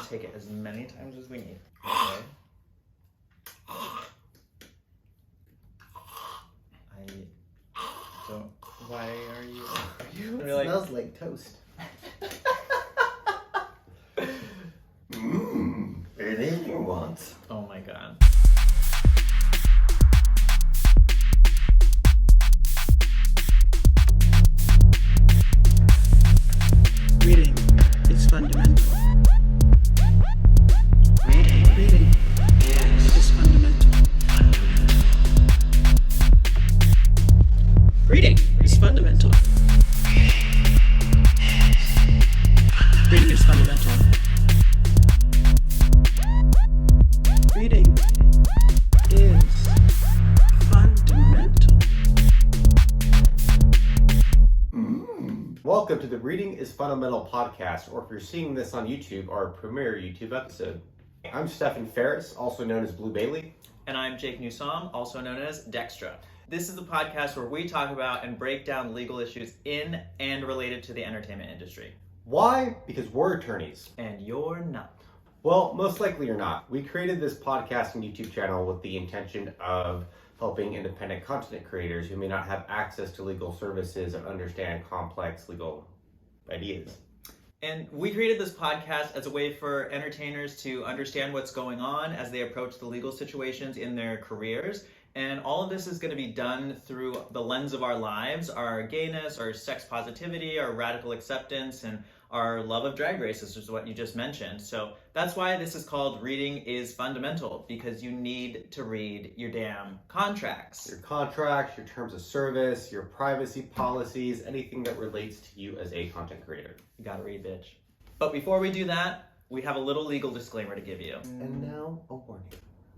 take it as many times as we need. Okay. So why are you? It smells like toast. Anything you want. Oh my god. Reading is fundamental. Reading is fundamental. Reading is fundamental. Reading is fundamental. Reading is fundamental. Welcome to the Reading is Fundamental podcast, or if you're seeing this on YouTube, our premiere YouTube episode. I'm Stephen Ferris, also known as Blue Bailey. And I'm Jake Newsom, also known as Dextra. This is the podcast where we talk about and break down legal issues in and related to the entertainment industry. Why? Because we're attorneys. And you're not. Well, most likely you're not. We created this podcast and YouTube channel with the intention of helping independent content creators who may not have access to legal services and understand complex legal ideas. And we created this podcast as a way for entertainers to understand what's going on as they approach the legal situations in their careers. And all of this is going to be done through the lens of our lives, our gayness, our sex positivity, our radical acceptance, and our love of drag races, which is what you just mentioned. So that's why this is called Reading is Fundamental, because you need to read your damn contracts. Your contracts, your terms of service, your privacy policies, anything that relates to you as a content creator. You gotta read, bitch. But before we do that, we have a little legal disclaimer to give you. And now, a warning.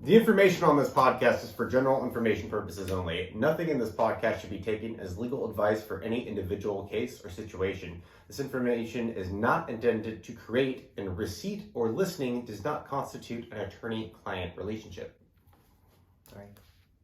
The information on this podcast is for general information purposes only. Nothing in this podcast should be taken as legal advice for any individual case or situation. This information is not intended to create, and receipt or listening does not constitute an attorney-client relationship. Sorry.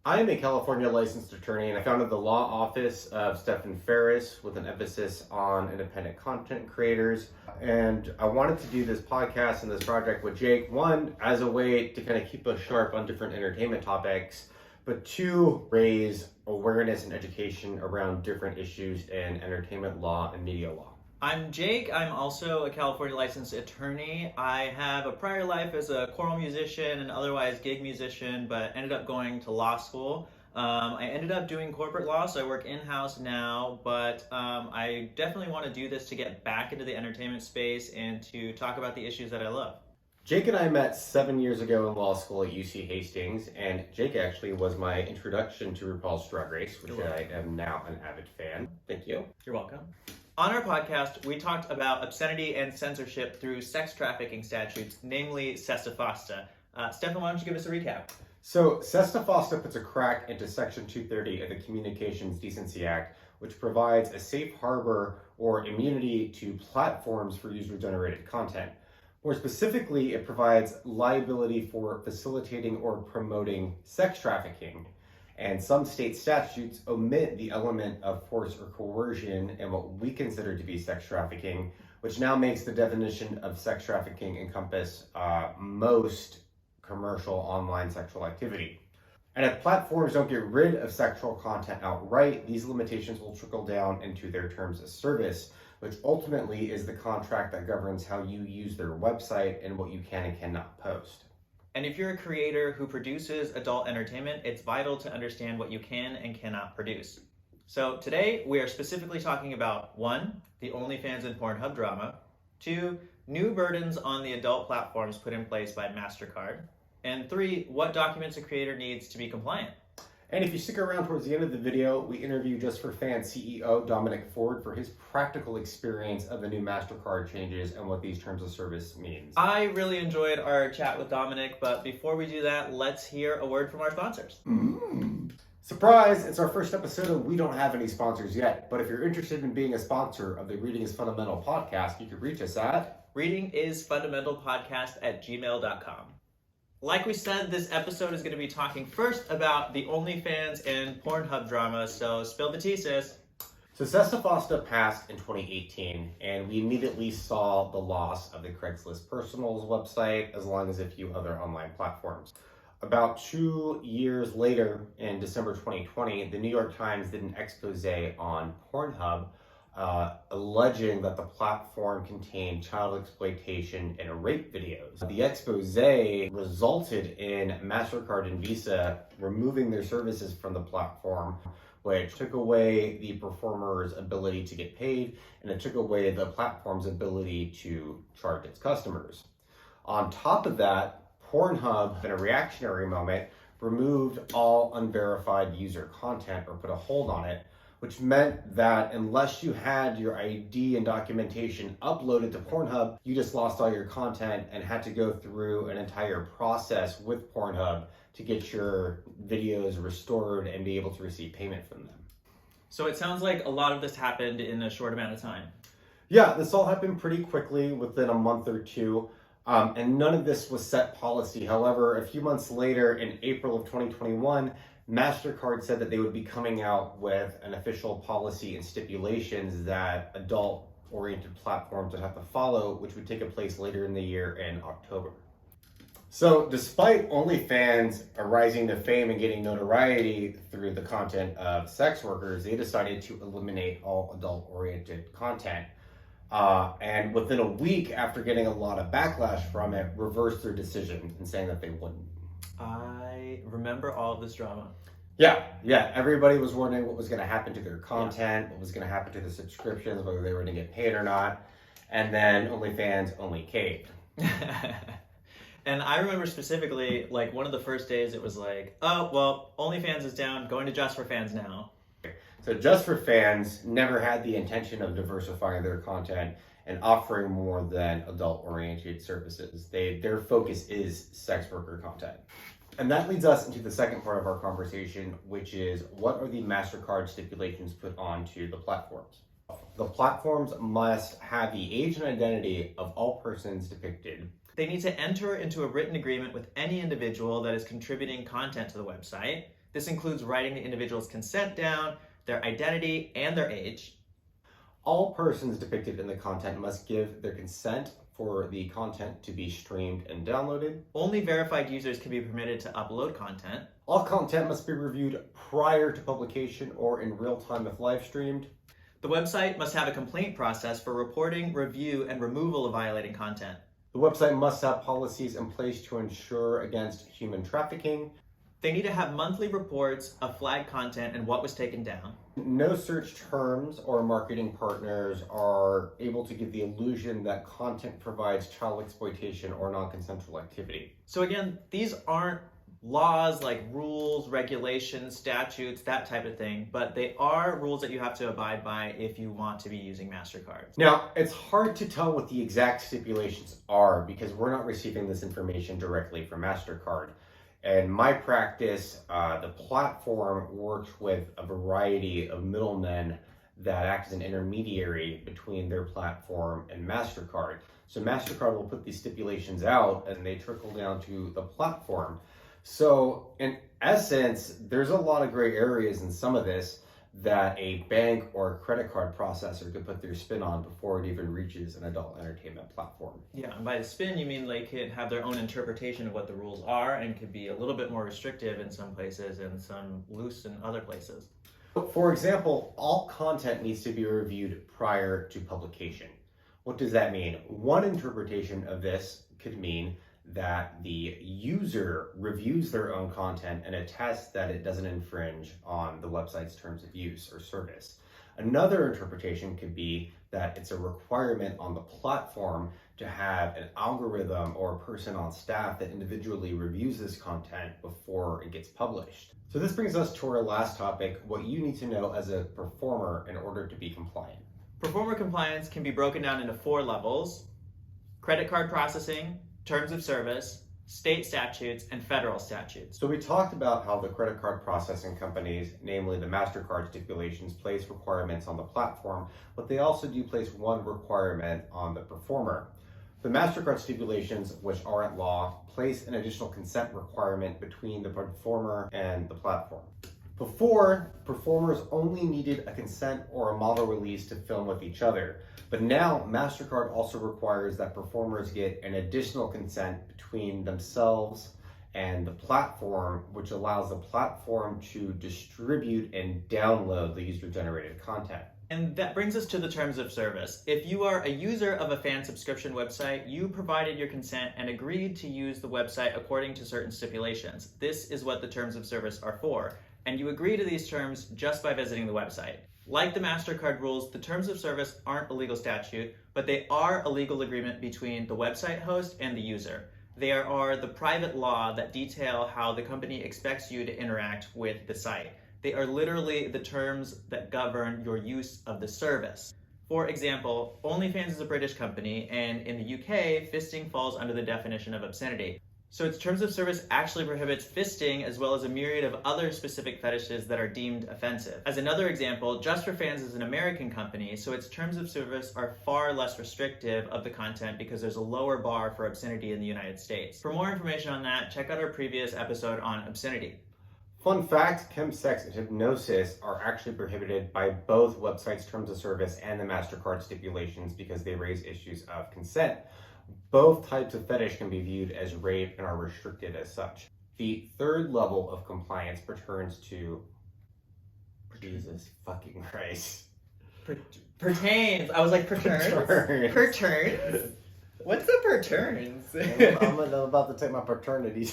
I am a California licensed attorney, and I founded the law office of Stephen Ferris with an emphasis on independent content creators. And I wanted to do this podcast and this project with Jake, one, as a way to kind of keep us sharp on different entertainment topics, but two, raise awareness and education around different issues in entertainment law and media law. I'm Jake. I'm also a California licensed attorney. I have a prior life as a choral musician and otherwise gig musician, but ended up going to law school. I ended up doing corporate law, so I work in-house now, but I definitely want to do this to get back into the entertainment space and to talk about the issues that I love. Jake and I met 7 years ago in law school at UC Hastings, and Jake actually was my introduction to RuPaul's Drag Race, which I am now an avid fan. Thank you. You're welcome. On our podcast, we talked about obscenity and censorship through sex trafficking statutes, namely SESTA FOSTA. Stefan, why don't you give us a recap? So, SESTA FOSTA puts a crack into Section 230 of the Communications Decency Act, which provides a safe harbor or immunity to platforms for user-generated content. More specifically, it provides liability for facilitating or promoting sex trafficking. And some state statutes omit the element of force or coercion in what we consider to be sex trafficking, which now makes the definition of sex trafficking encompass most commercial online sexual activity. And if platforms don't get rid of sexual content outright, these limitations will trickle down into their terms of service, which ultimately is the contract that governs how you use their website and what you can and cannot post. And if you're a creator who produces adult entertainment, it's vital to understand what you can and cannot produce. So today, we are specifically talking about 1, the OnlyFans and Pornhub drama, 2, new burdens on the adult platforms put in place by MasterCard, and 3, what documents a creator needs to be compliant. And if you stick around towards the end of the video, we interview JustFor.Fans CEO Dominic Ford for his practical experience of the new MasterCard changes and what these terms of service means. I really enjoyed our chat with Dominic, but before we do that, let's hear a word from our sponsors. Surprise! It's our first episode and we don't have any sponsors yet, but if you're interested in being a sponsor of the Reading is Fundamental podcast, you can reach us at readingisfundamentalpodcast@gmail.com. Like we said, this episode is going to be talking first about the OnlyFans and Pornhub drama, so spill the tea, sis. So SESTA FOSTA passed in 2018, and we immediately saw the loss of the Craigslist Personals website, as well as a few other online platforms. About 2 years later, in December 2020, the New York Times did an expose on Pornhub, alleging that the platform contained child exploitation and rape videos. The expose resulted in MasterCard and Visa removing their services from the platform, which took away the performer's ability to get paid, and it took away the platform's ability to charge its customers. On top of that, Pornhub, in a reactionary moment, removed all unverified user content or put a hold on it, which meant that unless you had your ID and documentation uploaded to Pornhub, you just lost all your content and had to go through an entire process with Pornhub to get your videos restored and be able to receive payment from them. So it sounds like a lot of this happened in a short amount of time. Yeah, this all happened pretty quickly, within a month or two, and none of this was set policy. However, a few months later, in April of 2021, MasterCard said that they would be coming out with an official policy and stipulations that adult-oriented platforms would have to follow, which would take place later in the year in October. So despite OnlyFans rising to fame and getting notoriety through the content of sex workers, they decided to eliminate all adult-oriented content. And within a week after getting a lot of backlash from it, reversed their decision and saying that they wouldn't. I remember all of this drama. Yeah. Everybody was wondering what was going to happen to their content, what was going to happen to the subscriptions, whether they were going to get paid or not. And then OnlyFans only caved. And I remember specifically, like, one of the first days it was like, oh, well, OnlyFans is down, going to JustFor.Fans now. So JustFor.Fans never had the intention of diversifying their content and offering more than adult-oriented services. Their focus is sex worker content. And that leads us into the second part of our conversation, which is what are the MasterCard stipulations put onto the platforms? The platforms must have the age and identity of all persons depicted. They need to enter into a written agreement with any individual that is contributing content to the website. This includes writing the individual's consent down, their identity, and their age. All persons depicted in the content must give their consent for the content to be streamed and downloaded. Only verified users can be permitted to upload content. All content must be reviewed prior to publication or in real time if live streamed. The website must have a complaint process for reporting, review, and removal of violating content. The website must have policies in place to ensure against human trafficking. They need to have monthly reports of flagged content and what was taken down. No search terms or marketing partners are able to give the illusion that content provides child exploitation or non-consensual activity. So again, these aren't laws like rules, regulations, statutes, that type of thing, but they are rules that you have to abide by if you want to be using MasterCard. Now, it's hard to tell what the exact stipulations are because we're not receiving this information directly from MasterCard. In my practice, the platform works with a variety of middlemen that act as an intermediary between their platform and MasterCard. So MasterCard will put these stipulations out and they trickle down to the platform. So in essence, there's a lot of gray areas in some of this that a bank or a credit card processor could put their spin on before it even reaches an adult entertainment platform. Yeah, and by the spin, you mean they could have their own interpretation of what the rules are and could be a little bit more restrictive in some places and some loose in other places. For example, all content needs to be reviewed prior to publication. What does that mean? One interpretation of this could mean that the user reviews their own content and attests that it doesn't infringe on the website's terms of use or service. Another interpretation could be that it's a requirement on the platform to have an algorithm or a person on staff that individually reviews this content before it gets published. So this brings us to our last topic, what you need to know as a performer in order to be compliant. Performer compliance can be broken down into 4 levels: credit card processing, terms of service, state statutes, and federal statutes. So we talked about how the credit card processing companies, namely the MasterCard stipulations, place requirements on the platform, but they also do place one requirement on the performer. The MasterCard stipulations, which are at law, place an additional consent requirement between the performer and the platform. Before, performers only needed a consent or a model release to film with each other. But now, MasterCard also requires that performers get an additional consent between themselves and the platform, which allows the platform to distribute and download the user-generated content. And that brings us to the terms of service. If you are a user of a fan subscription website, you provided your consent and agreed to use the website according to certain stipulations. This is what the terms of service are for. And you agree to these terms just by visiting the website. Like the MasterCard rules, the terms of service aren't a legal statute, but they are a legal agreement between the website host and the user. They are the private law that detail how the company expects you to interact with the site. They are literally the terms that govern your use of the service. For example, OnlyFans is a British company, and in the UK, fisting falls under the definition of obscenity. So its terms of service actually prohibits fisting as well as a myriad of other specific fetishes that are deemed offensive. As another example, JustFor.Fans is an American company, so its terms of service are far less restrictive of the content because there's a lower bar for obscenity in the United States. For more information on that, check out our previous episode on obscenity. Fun fact, chemsex and hypnosis are actually prohibited by both websites' terms of service and the MasterCard stipulations because they raise issues of consent. Both types of fetish can be viewed as rape and are restricted as such. The third level of compliance pertains to... Jesus fucking Christ. Pertains. I was like, perturns? Perturns? What's the perturns? I'm about to take my paternity.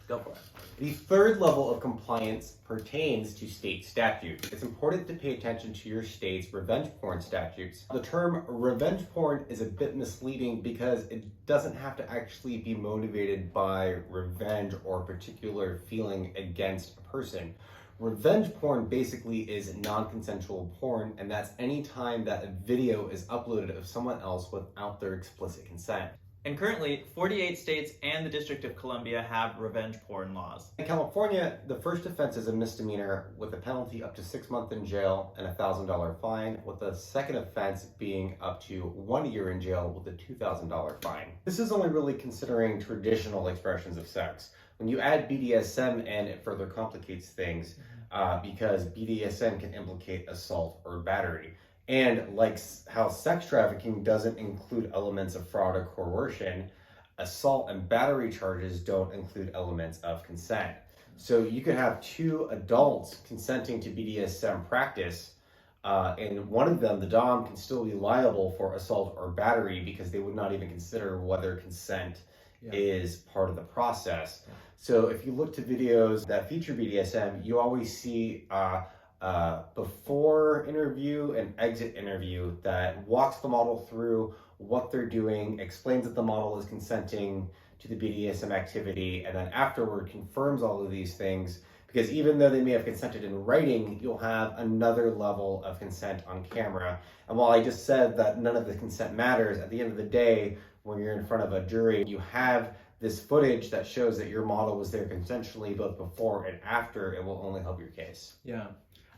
Go for it. The third level of compliance pertains to state statute. It's important to pay attention to your state's revenge porn statutes. The term revenge porn is a bit misleading because it doesn't have to actually be motivated by revenge or a particular feeling against a person. Revenge porn basically is non-consensual porn, and that's any time that a video is uploaded of someone else without their explicit consent. And currently, 48 states and the District of Columbia have revenge porn laws. In California, the first offense is a misdemeanor with a penalty up to 6 months in jail and a $1,000 fine, with the second offense being up to 1 year in jail with a $2,000 fine. This is only really considering traditional expressions of sex. When you add BDSM in, it further complicates things because BDSM can implicate assault or battery. And like how sex trafficking doesn't include elements of fraud or coercion, assault and battery charges don't include elements of consent. So you could have two adults consenting to BDSM practice, and one of them, the dom, can still be liable for assault or battery because they would not even consider whether consent is part of the process. So if you look to videos that feature BDSM, you always see before interview and exit interview that walks the model through what they're doing, explains that the model is consenting to the BDSM activity, and then afterward confirms all of these things, because even though they may have consented in writing, you'll have another level of consent on camera. And while I just said that none of the consent matters, at the end of the day, when you're in front of a jury, you have this footage that shows that your model was there consensually both before and after. It will only help your case. Yeah.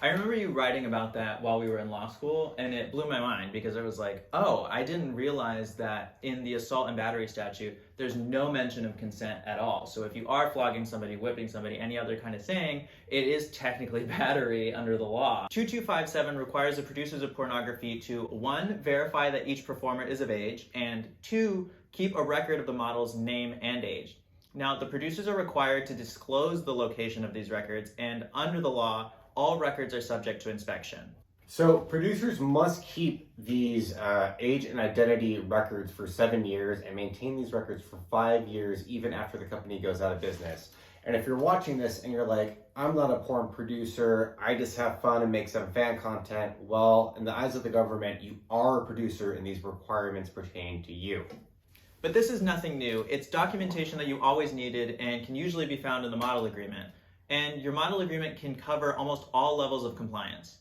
I remember you writing about that while we were in law school, and it blew my mind because I was like, oh, I didn't realize that in the assault and battery statute, there's no mention of consent at all. So if you are flogging somebody, whipping somebody, any other kind of thing, it is technically battery under the law. 2257 requires the producers of pornography to 1, verify that each performer is of age, and 2, keep a record of the model's name and age. Now, the producers are required to disclose the location of these records, and under the law, all records are subject to inspection. So producers must keep these age and identity records for 7 years and maintain these records for 5 years even after the company goes out of business. And if you're watching this and you're like, I'm not a porn producer, I just have fun and make some fan content, well, in the eyes of the government, you are a producer and these requirements pertain to you. But this is nothing new. It's documentation that you always needed and can usually be found in the model agreement. And your model agreement can cover almost all levels of compliance.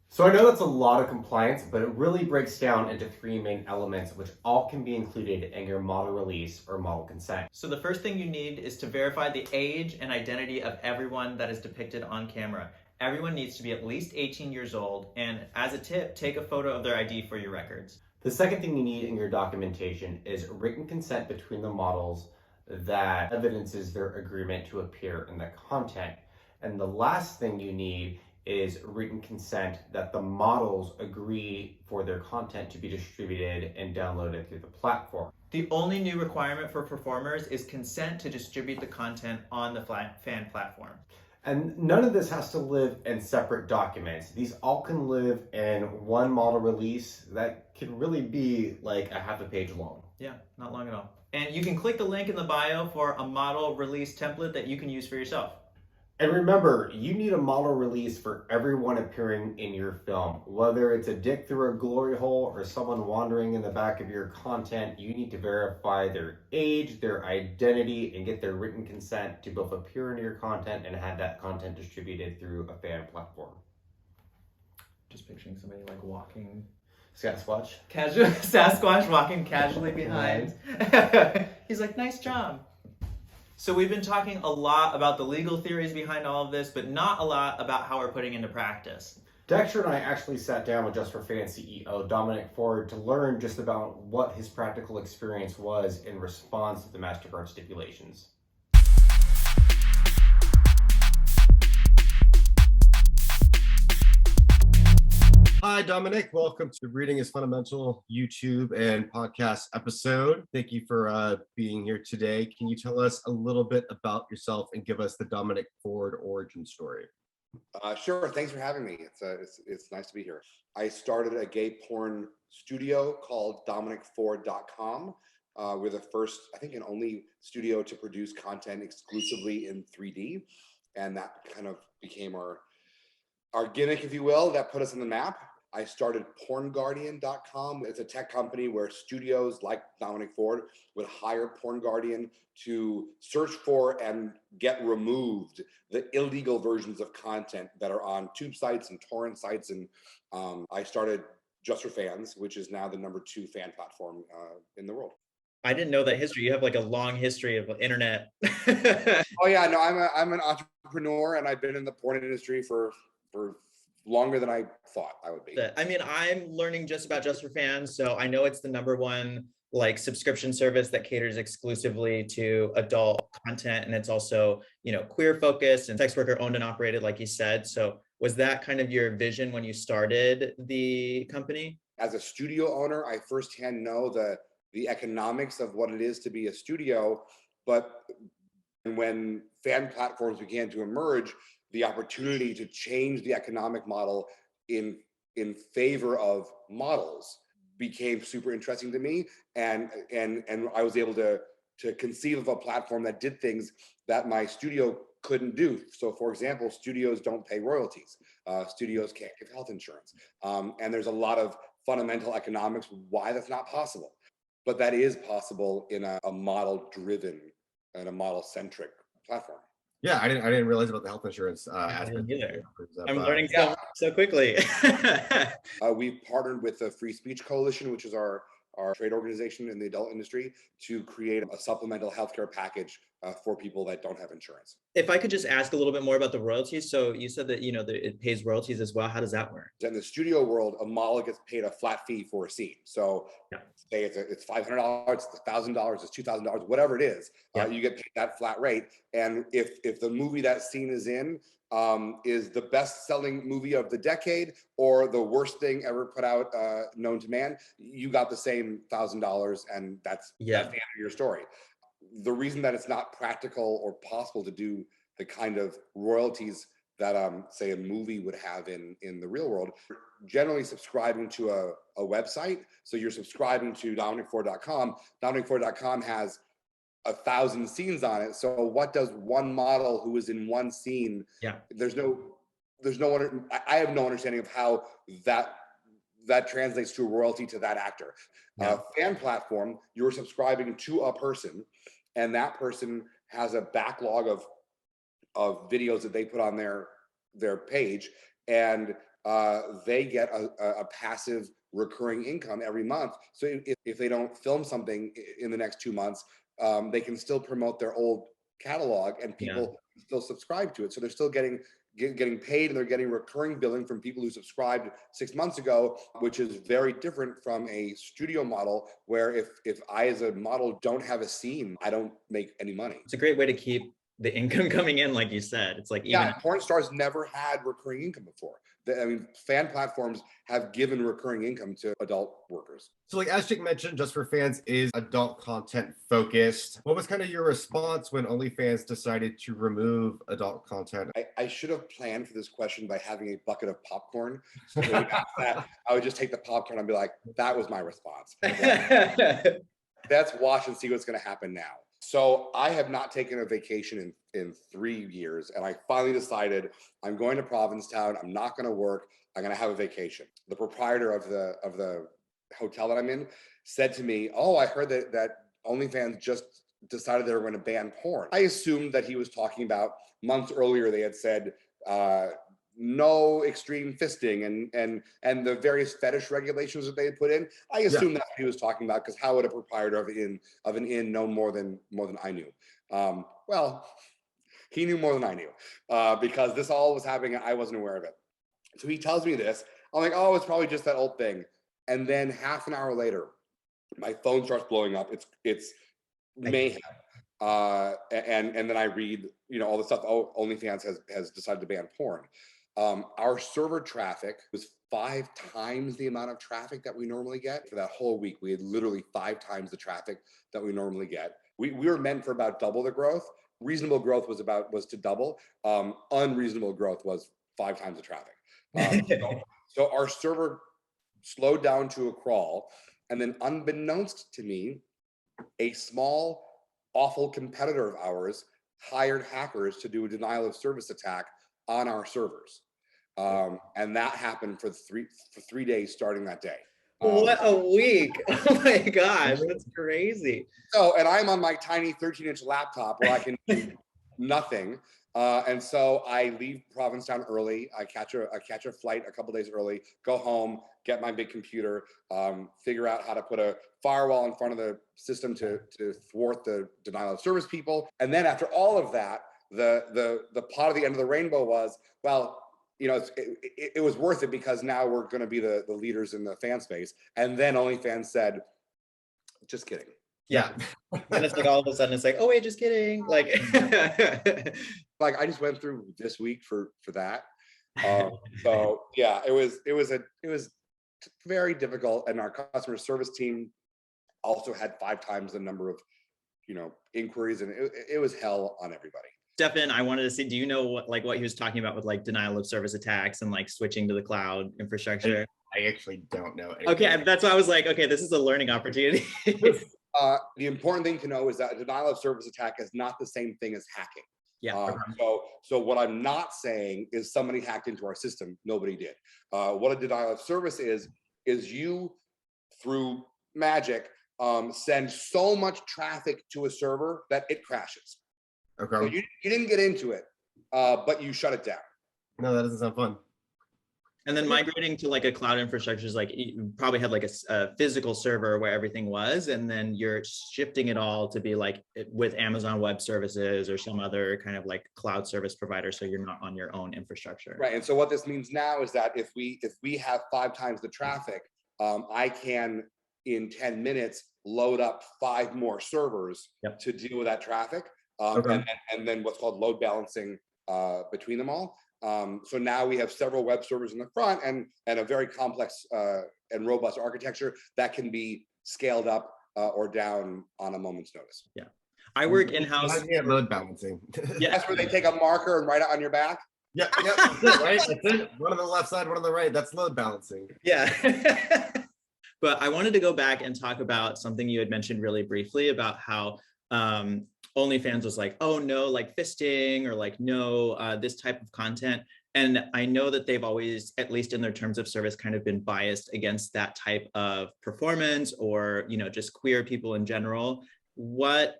So I know that's a lot of compliance, but it really breaks down into 3 main elements, which all can be included in your model release or model consent. So the first thing you need is to verify the age and identity of everyone that is depicted on camera. Everyone needs to be at least 18 years old, and as a tip, take a photo of their ID for your records. The second thing you need in your documentation is written consent between the models that evidences their agreement to appear in the content. And the last thing you need is written consent that the models agree for their content to be distributed and downloaded through the platform. The only new requirement for performers is consent to distribute the content on the fan platform. And none of this has to live in separate documents. These all can live in one model release that can really be like a half a page long. Yeah, not long at all. And you can click the link in the bio for a model release template that you can use for yourself. And remember, you need a model release for everyone appearing in your film. Whether it's a dick through a glory hole or someone wandering in the back of your content, you need to verify their age, their identity, and get their written consent to both appear in your content and have that content distributed through a fan platform. Just picturing somebody like walking... Sasquatch? Casual Sasquatch walking casually behind. He's like, nice job. So we've been talking a lot about the legal theories behind all of this, but not a lot about how we're putting into practice. Dexter and I actually sat down with JustFor.Fans CEO Dominic Ford to learn just about what his practical experience was in response to the MasterCard stipulations. Hi, Dominic. Welcome to Reading is Fundamental YouTube and podcast episode. Thank you for being here today. Can you tell us a little bit about yourself and give us the Dominic Ford origin story? Sure. Thanks for having me. It's nice to be here. I started a gay porn studio called DominikSfor.Fans. We're the first, I think, and only studio to produce content exclusively in 3D, and that kind of became our gimmick, if you will, that put us on the map. I started PornGuardian.com. It's a tech company where studios like Dominic Ford would hire PornGuardian to search for and get removed the illegal versions of content that are on tube sites and torrent sites. And I started JustFor.Fans, which is now the #2 fan platform in the world. I didn't know that history. You have like a long history of internet. Oh yeah, no, I'm an entrepreneur, and I've been in the porn industry for longer than I thought I would be. I mean, I'm learning just about JustFor.Fans, so I know it's the #1 like subscription service that caters exclusively to adult content, and it's also, you know, queer focused and sex worker owned and operated, like you said. So was that kind of your vision when you started the company? As a studio owner, I firsthand know the economics of what it is to be a studio, but when fan platforms began to emerge, the opportunity to change the economic model in favor of models became super interesting to me, and I was able to conceive of a platform that did things that my studio couldn't do. So, for example, studios don't pay royalties. Studios can't give health insurance, and there's a lot of fundamental economics why that's not possible. But that is possible in a model-driven and a model-centric platform. Yeah, I didn't realize about the health insurance aspect. Either. I'm learning so quickly. We've partnered with the Free Speech Coalition, which is our trade organization in the adult industry, to create a supplemental healthcare package for people that don't have insurance. If I could just ask a little bit more about the royalties. So you said that, you know, that it pays royalties as well. How does that work? In the studio world, a model gets paid a flat fee for a scene. So say it's $500, it's $1,000, it's $2,000, whatever it is, you get paid that flat rate. And if the movie that scene is in is the best-selling movie of the decade or the worst thing ever put out known to man, you got the same $1,000, and that's the end of your story. The reason that it's not practical or possible to do the kind of royalties that say a movie would have in the real world, generally subscribing to a website. So you're subscribing to DominikFord.com. DominikFord.com has 1,000 scenes on it. So what does one model who is in one scene? I have no understanding of how that translates to a royalty to that actor. Fan platform, you're subscribing to a person, and that person has a backlog of videos that they put on their page, and they get a passive recurring income every month. So if they don't film something in the next 2 months, they can still promote their old catalog, and people still subscribe to it. So they're still getting getting paid, and they're getting recurring billing from people who subscribed 6 months ago, which is very different from a studio model where if I as a model don't have a scene, I don't make any money. It's a great way to keep the income coming in, like you said. It's like even porn stars never had recurring income before. I mean, fan platforms have given recurring income to adult workers. So like as Jake mentioned, Just for Fans is adult content focused. What was kind of your response when OnlyFans decided to remove adult content? I should have planned for this question by having a bucket of popcorn. So when you ask that, I would just take the popcorn and be like, that was my response. Let's watch and see what's going to happen now. So I have not taken a vacation in 3 years, and I finally decided I'm going to Provincetown. I'm not going to work. I'm going to have a vacation. The proprietor of the hotel that I'm in said to me, "Oh, I heard that OnlyFans just decided they were going to ban porn." I assumed that he was talking about months earlier. They had said no extreme fisting and the various fetish regulations that they had put in. I assumed that's what he was talking about, because how would a proprietor of an inn know more than I knew? Well, he knew more than I knew, because this all was happening and I wasn't aware of it. So he tells me this. I'm like, oh, it's probably just that old thing. And then half an hour later, my phone starts blowing up. It's mayhem. And then I read, all the stuff. Oh, OnlyFans has decided to ban porn. Our server traffic was 5 times the amount of traffic that we normally get. For that whole week, we had literally 5 times the traffic that we normally get. We were meant for about double the growth. Reasonable growth was to double. Unreasonable growth was 5 times the traffic. So our server slowed down to a crawl, and then unbeknownst to me, a small, awful competitor of ours hired hackers to do a denial of service attack on our servers. And that happened for 3 days starting that day. What a week. Oh my gosh, that's crazy. So, and I'm on my tiny 13-inch laptop where I can do nothing. And so I leave Provincetown early. I catch a flight a couple days early, go home, get my big computer, figure out how to put a firewall in front of the system to thwart the denial of service people. And then after all of that, the pot at the end of the rainbow was, well, it was worth it, because now we're going to be the leaders in the fan space. And then OnlyFans said, just kidding. Yeah. And it's like all of a sudden it's like, oh wait, just kidding. Like I just went through this week for that. So yeah, it was very difficult. And our customer service team also had 5 times the number of, inquiries, and it was hell on everybody. Stefan, I wanted to see, do you know what he was talking about with like denial of service attacks and like switching to the cloud infrastructure? I actually don't know anything. Okay, that's why I was like, okay, this is a learning opportunity. The important thing to know is that a denial of service attack is not the same thing as hacking. Yeah. So what I'm not saying is somebody hacked into our system. Nobody did. What a denial of service is you, through magic, send so much traffic to a server that it crashes. Okay. So you didn't get into it, but you shut it down. No, that doesn't sound fun. And then migrating to like a cloud infrastructure is like, you probably had like a physical server where everything was, and then you're shifting it all to be like with Amazon Web Services or some other kind of like cloud service provider, so you're not on your own infrastructure. Right. And so what this means now is that if we have 5 times the traffic, I can in 10 minutes load up 5 more servers to deal with that traffic. And then what's called load balancing between them all. So now we have several web servers in the front and a very complex and robust architecture that can be scaled up or down on a moment's notice. Yeah. I work in-house. Yeah, load balancing. Yeah, that's where they take a marker and write it on your back. Yeah, that's it, right? That's it. One on the left side, one on the right. That's load balancing. Yeah. But I wanted to go back and talk about something you had mentioned really briefly about how OnlyFans was like, oh no, like fisting, or like no, this type of content. And I know that they've always, at least in their terms of service, kind of been biased against that type of performance, or, just queer people in general. What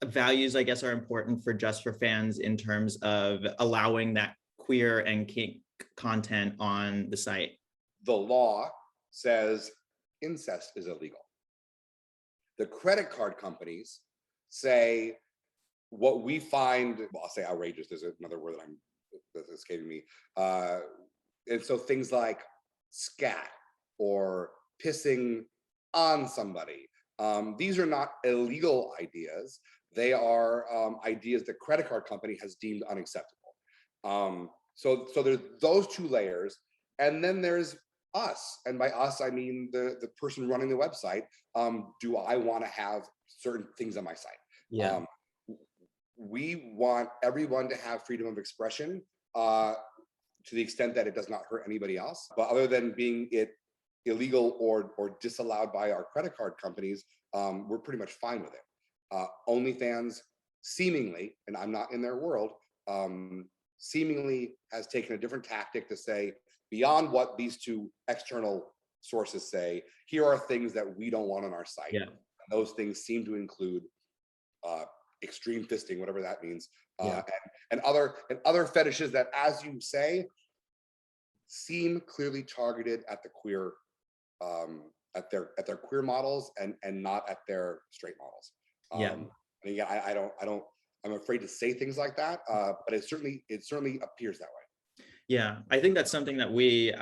values, I guess, are important for Just for Fans in terms of allowing that queer and kink content on the site? The law says incest is illegal. The credit card companies say what we find, well, I'll say outrageous, there's another word that I'm that's escaping me. And so things like scat or pissing on somebody, these are not illegal ideas. They are ideas that credit card company has deemed unacceptable. So there's those two layers, and then there's us, and by us I mean the person running the website. Do I want to have certain things on my site? Yeah. We want everyone to have freedom of expression to the extent that it does not hurt anybody else. But other than being it illegal or disallowed by our credit card companies, we're pretty much fine with it. OnlyFans seemingly, and I'm not in their world, seemingly has taken a different tactic to say, beyond what these two external sources say, here are things that we don't want on our site. Yeah. Those things seem to include extreme fisting, whatever that means, and other fetishes that, as you say, seem clearly targeted at the queer, at their queer models and not at their straight models. And again, I'm afraid to say things like that, but it certainly appears that way. Yeah, I think that's something that we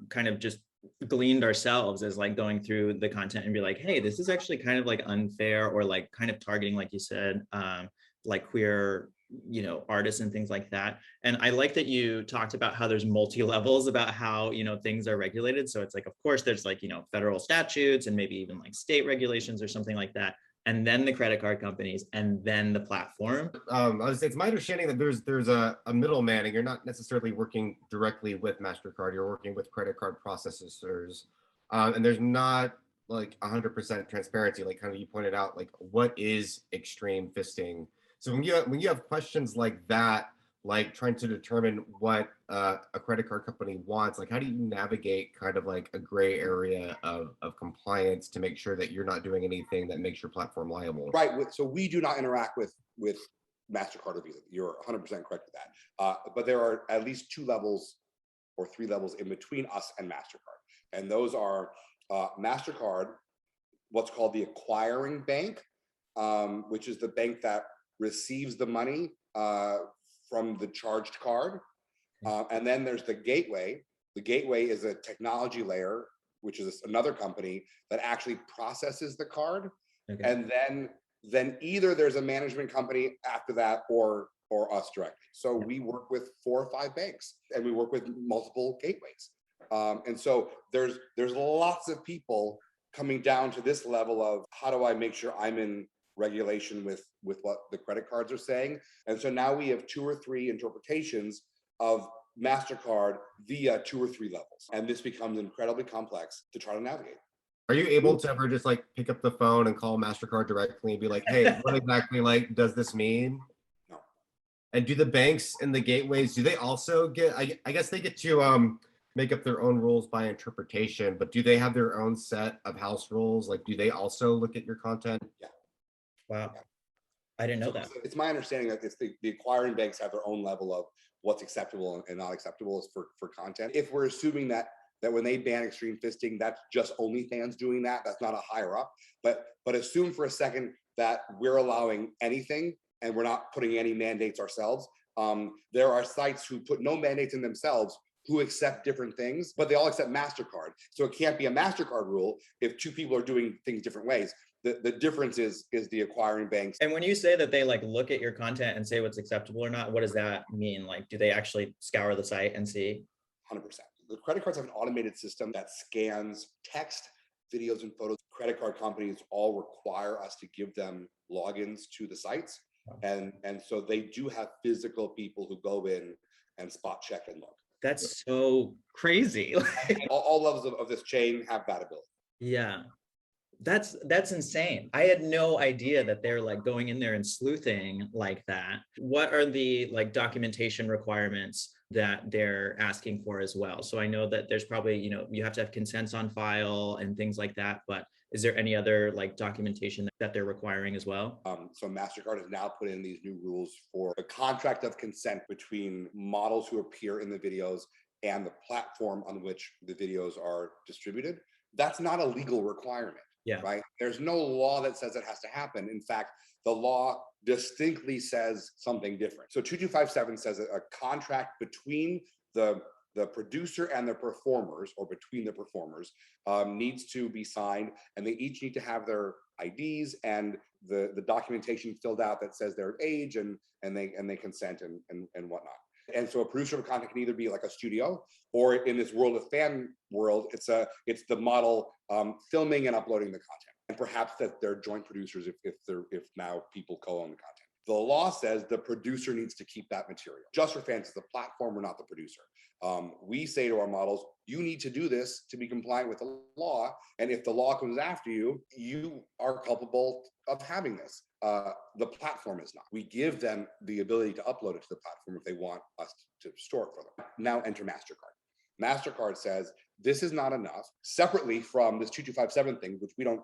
kind of just gleaned ourselves as like going through the content and be like, hey, this is actually kind of like unfair, or like kind of targeting, like you said, like queer, artists and things like that. And I like that you talked about how there's multi-levels about how, things are regulated. So it's like, of course, there's like, federal statutes and maybe even like state regulations or something like that. And then the credit card companies, and then the platform. It's my understanding that there's a middleman, and you're not necessarily working directly with MasterCard. You're working with credit card processors, and there's not like 100% transparency, like kind of you pointed out, like what is extreme fisting. So when you have questions like that, like trying to determine what a credit card company wants, like how do you navigate kind of like a gray area of compliance to make sure that you're not doing anything that makes your platform liable? Right. So we do not interact with MasterCard or Visa. You're 100% correct with that. But there are at least 2 levels or 3 levels in between us and MasterCard. And those are MasterCard, what's called the acquiring bank, which is the bank that receives the money from the charged card. And then there's the gateway. The gateway is a technology layer, which is another company that actually processes the card. Okay. And then either there's a management company after that or us directly. So we work with 4 or 5 banks, and we work with multiple gateways. And so there's lots of people coming down to this level of, how do I make sure I'm in regulation with what the credit cards are saying? And so now we have 2 or 3 interpretations of MasterCard via 2 or 3 levels. And this becomes incredibly complex to try to navigate. Are you able to ever just like pick up the phone and call MasterCard directly and be like, hey, what exactly like does this mean? No. And do the banks and the gateways, do they also get, I guess they get to make up their own rules by interpretation, but do they have their own set of house rules? Like, do they also look at your content? Yeah. Wow. I didn't know that. It's my understanding that it's the acquiring banks have their own level of what's acceptable and not acceptable for content. If we're assuming that when they ban extreme fisting, that's just OnlyFans doing that, that's not a higher up. But assume for a second that we're allowing anything and we're not putting any mandates ourselves. There are sites who put no mandates in themselves who accept different things, but they all accept MasterCard. So it can't be a MasterCard rule if 2 people are doing things different ways. The difference is the acquiring banks. And when you say that they like look at your content and say what's acceptable or not, what does that mean? Like, do they actually scour the site and see? 100%. The credit cards have an automated system that scans text, videos, and photos. Credit card companies all require us to give them logins to the sites. And so they do have physical people who go in and spot check and look. That's so crazy. all levels of this chain have that ability. Yeah. That's insane. I had no idea that they're like going in there and sleuthing like that. What are the like documentation requirements that they're asking for as well? So I know that there's probably, you have to have consents on file and things like that, but is there any other like documentation that they're requiring as well? So MasterCard has now put in these new rules for a contract of consent between models who appear in the videos and the platform on which the videos are distributed. That's not a legal requirement. Yeah. Right. There's no law that says it has to happen. In fact, the law distinctly says something different. So 2257 says that a contract between the producer and the performers, or between the performers, needs to be signed, and they each need to have their IDs and the documentation filled out that says their age and they consent and whatnot. And so a producer of content can either be like a studio, or in this world of fan world, it's the model filming and uploading the content, and perhaps that they're joint producers if now people co-own the content. The law says the producer needs to keep that material. JustFor.Fans is the platform, or not the producer. We say to our models, you need to do this to be compliant with the law, and if the law comes after you, you are culpable of having this. The platform is not. We give them the ability to upload it to the platform if they want us to store it for them. Now enter MasterCard. MasterCard says this is not enough. Separately from this 2257 thing, which we don't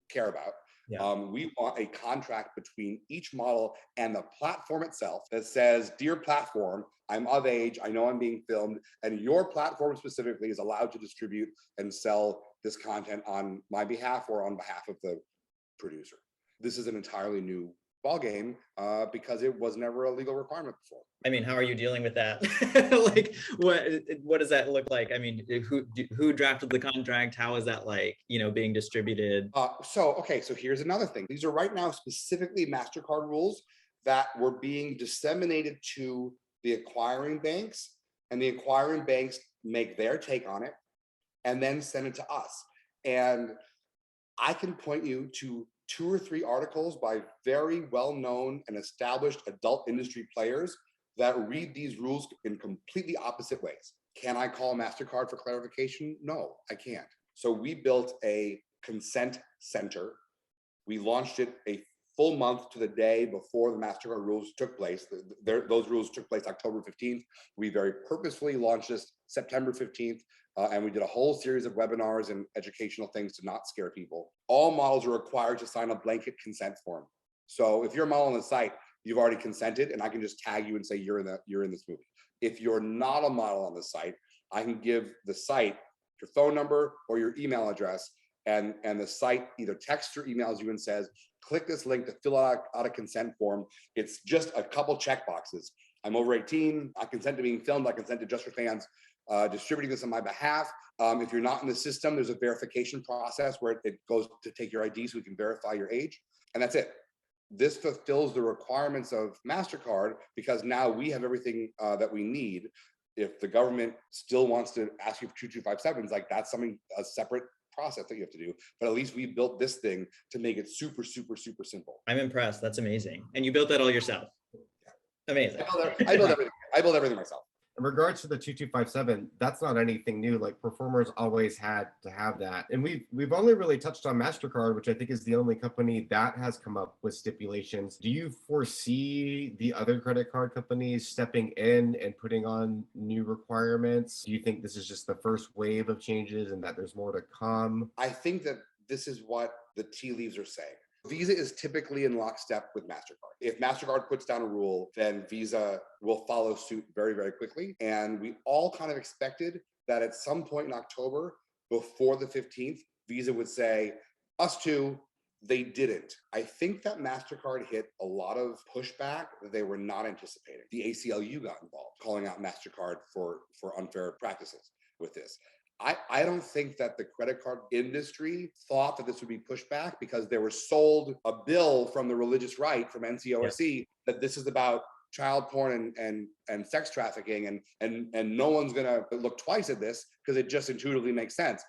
care about, Yeah. We want a contract between each model and the platform itself that says, dear platform, I'm of age, I know I'm being filmed, and your platform specifically is allowed to distribute and sell this content on my behalf or on behalf of the producer. This is an entirely new ballgame because it was never a legal requirement before. I mean, how are you dealing with that? Like, what does that look like? I mean, who drafted the contract? How is that, like, being distributed? So here's another thing. These are right now specifically MasterCard rules that were being disseminated to the acquiring banks, and the acquiring banks make their take on it and then send it to us. And I can point you to 2 or 3 articles by very well-known and established adult industry players that read these rules in completely opposite ways. Can I call MasterCard for clarification? No, I can't. So we built a consent center. We launched it a full month to the day before the MasterCard rules took place. Those rules took place October 15th. We very purposefully launched this September 15th. And we did a whole series of webinars and educational things to not scare people. All models are required to sign a blanket consent form. So if you're a model on the site, you've already consented, and I can just tag you and say you're in this movie. If you're not a model on the site, I can give the site your phone number or your email address, and the site either texts or emails you and says, click this link to fill out a consent form. It's just a couple check boxes. I'm over 18, I consent to being filmed, I consent to JustFor.Fans distributing this on my behalf. If you're not in the system, there's a verification process where it goes to take your ID so we can verify your age, and that's it. This fulfills the requirements of MasterCard because now we have everything that we need. If the government still wants to ask you for 2257s, like that's a separate process that you have to do. But at least we built this thing to make it super, super, super simple. I'm impressed. That's amazing. And you built that all yourself. Amazing. I build everything myself. In regards to the 2257, that's not anything new. Like, performers always had to have that. And we've only really touched on MasterCard, which I think is the only company that has come up with stipulations. Do you foresee the other credit card companies stepping in and putting on new requirements? Do you think this is just the first wave of changes and that there's more to come? I think that this is what the tea leaves are saying. Visa is typically in lockstep with MasterCard. If MasterCard puts down a rule, then Visa will follow suit very, very quickly. And we all kind of expected that at some point in October, before the 15th, Visa would say, us too. They didn't. I think that MasterCard hit a lot of pushback that they were not anticipating. The ACLU got involved, calling out MasterCard for unfair practices with this. I don't think that the credit card industry thought that this would be pushed back because they were sold a bill from the religious right, from NCOSE, that this is about child porn and sex trafficking, and no one's gonna look twice at this because it just intuitively makes sense.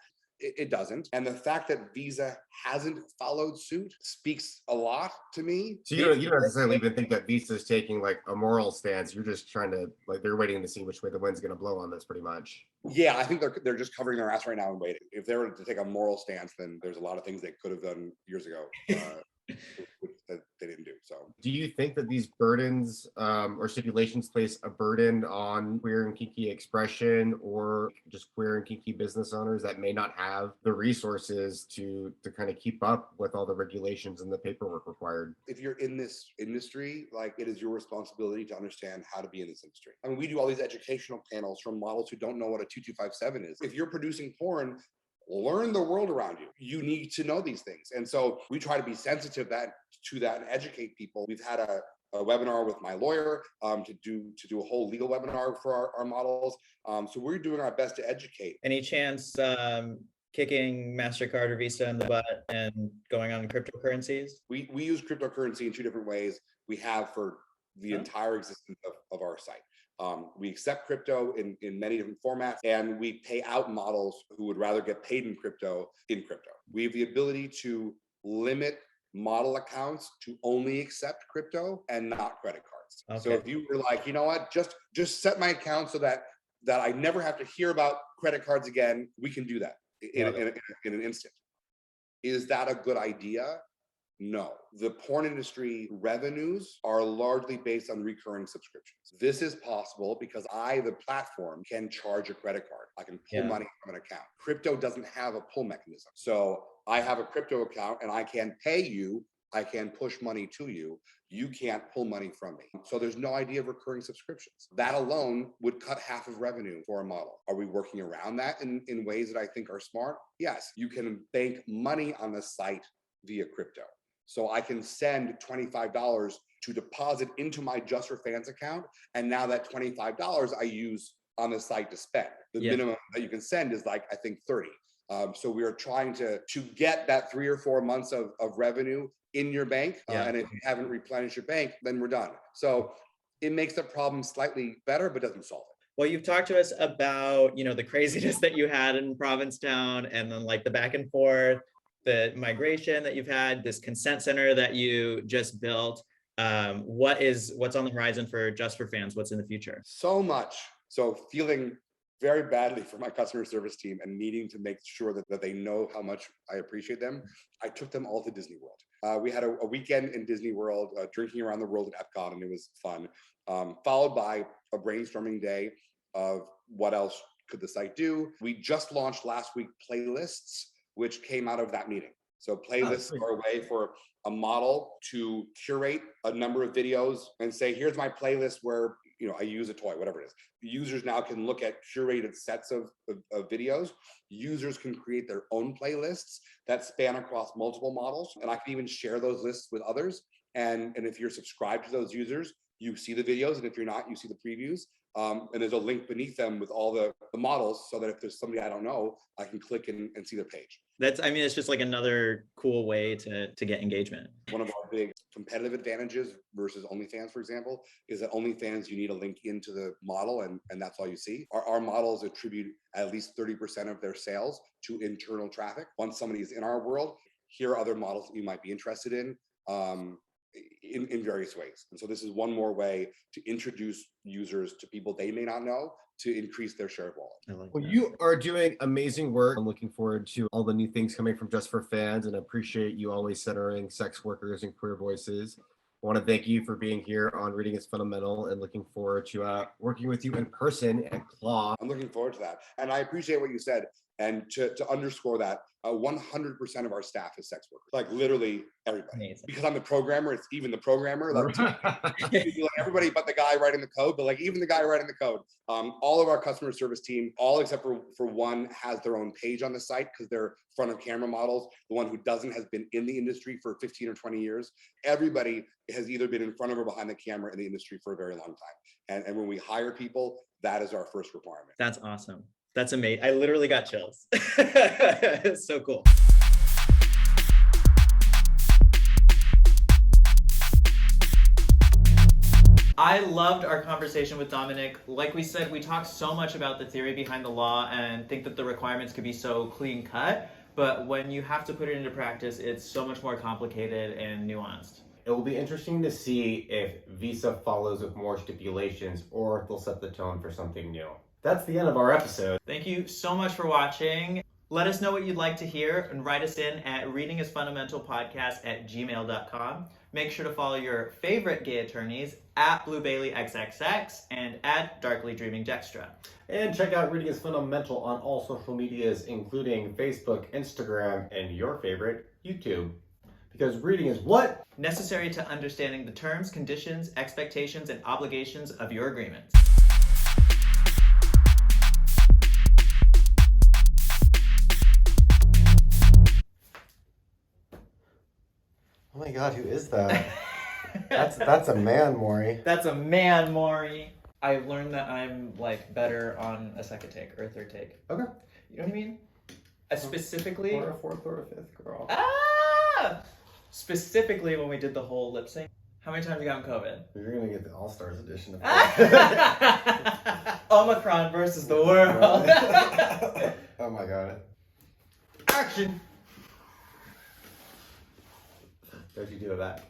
It doesn't. And the fact that Visa hasn't followed suit speaks a lot to me. So you don't necessarily even think that Visa's taking like a moral stance. You're just trying to, like, they're waiting to see which way the wind's going to blow on this pretty much. Yeah, I think they're just covering their ass right now and waiting. If they were to take a moral stance, then there's a lot of things they could have done years ago. That they didn't do. So do you think that these burdens or stipulations place a burden on queer and kinky expression or just queer and kinky business owners that may not have the resources to kind of keep up with all the regulations and the paperwork required? If you're in this industry, like, it is your responsibility to understand how to be in this industry. I mean, we do all these educational panels from models who don't know what a 2257 is. If you're producing porn, learn the world around you. You need to know these things. And so we try to be sensitive to that and educate people. We've had a webinar with my lawyer to do a whole legal webinar for our models. So we're doing our best to educate. Any chance kicking MasterCard or Visa in the butt and going on cryptocurrencies? We use cryptocurrency in two different ways. We have for the entire existence of our site. We accept crypto in many different formats, and we pay out models who would rather get paid in crypto. We have the ability to limit model accounts to only accept crypto and not credit cards. Okay. So if you were like, you know what, just set my account so that I never have to hear about credit cards again, we can do that in an instant. Is that a good idea? No. The porn industry revenues are largely based on recurring subscriptions. This is possible because the platform, can charge a credit card. I can pull money from an account. Crypto doesn't have a pull mechanism. So I have a crypto account and I can pay you. I can push money to you. You can't pull money from me. So there's no idea of recurring subscriptions. That alone would cut half of revenue for a model. Are we working around that in ways that I think are smart? Yes. You can bank money on the site via crypto. So I can send $25 to deposit into my JustFor.Fans account. And now that $25 I use on the site to spend. The minimum that you can send is like, I think 30. So we are trying to get that 3 or 4 months of revenue in your bank. And if you haven't replenished your bank, then we're done. So it makes the problem slightly better, but doesn't solve it. Well, you've talked to us about, the craziness that you had in Provincetown, and then like the back and forth, the migration that you've had, this consent center that you just built. What's on the horizon for JustFor.Fans? What's in the future? So much. So feeling very badly for my customer service team and needing to make sure that they know how much I appreciate them. I took them all to Disney World. We had a weekend in Disney World, drinking around the world at Epcot, and it was fun. Followed by a brainstorming day of what else could the site do. We just launched last week playlists, which came out of that meeting. So playlists are a way for a model to curate a number of videos and say, here's my playlist where I use a toy, whatever it is. Users now can look at curated sets of videos. Users can create their own playlists that span across multiple models. And I can even share those lists with others. And if you're subscribed to those users, you see the videos. And if you're not, you see the previews. And there's a link beneath them with all the models so that if there's somebody I don't know, I can click and see their page. It's just like another cool way to get engagement. One of our big competitive advantages versus OnlyFans, for example, is that OnlyFans, you need a link into the model and that's all you see. Our models attribute at least 30% of their sales to internal traffic. Once somebody's in our world, here are other models that you might be interested in various ways. And so this is one more way to introduce users to people they may not know to increase their share of wallet. Well, you are doing amazing work. I'm looking forward to all the new things coming from JustFor.Fans, and appreciate you always centering sex workers and queer voices. I want to thank you for being here on Reading is Fundamental, and looking forward to working with you in person at Claw. I'm looking forward to that. And I appreciate what you said. And to underscore that, 100% of our staff is sex workers, like literally everybody. Amazing. Because I'm the programmer, it's even the programmer. Like everybody but the guy writing the code, but like even the guy writing the code. All of our customer service team, all except for one, has their own page on the site because they're front of camera models. The one who doesn't has been in the industry for 15 or 20 years. Everybody has either been in front of or behind the camera in the industry for a very long time. And when we hire people, that is our first requirement. That's awesome. That's amazing. I literally got chills. It's so cool. I loved our conversation with Dominic. Like we said, we talked so much about the theory behind the law and think that the requirements could be so clean cut. But when you have to put it into practice, it's so much more complicated and nuanced. It will be interesting to see if Visa follows with more stipulations or if they'll set the tone for something new. That's the end of our episode. Thank you so much for watching. Let us know what you'd like to hear and write us in at readingisfundamentalpodcast@gmail.com. Make sure to follow your favorite gay attorneys at BlueBaileyXXX and at Darkly Dreaming Dextra. And check out Reading is Fundamental on all social medias, including Facebook, Instagram, and your favorite, YouTube. Because reading is what? Necessary to understanding the terms, conditions, expectations, and obligations of your agreements. my god, who is that? That's a man, Maury. That's a man, Maury. I've learned that I'm like better on a second take or a third take. Okay. You know what I mean? Specifically. Or a fourth or a fifth, girl. Ah! Specifically when we did the whole lip sync. How many times you got in COVID? You're gonna get the All Stars edition of Omicron versus the world. Oh my god. Action. Don't you do it back.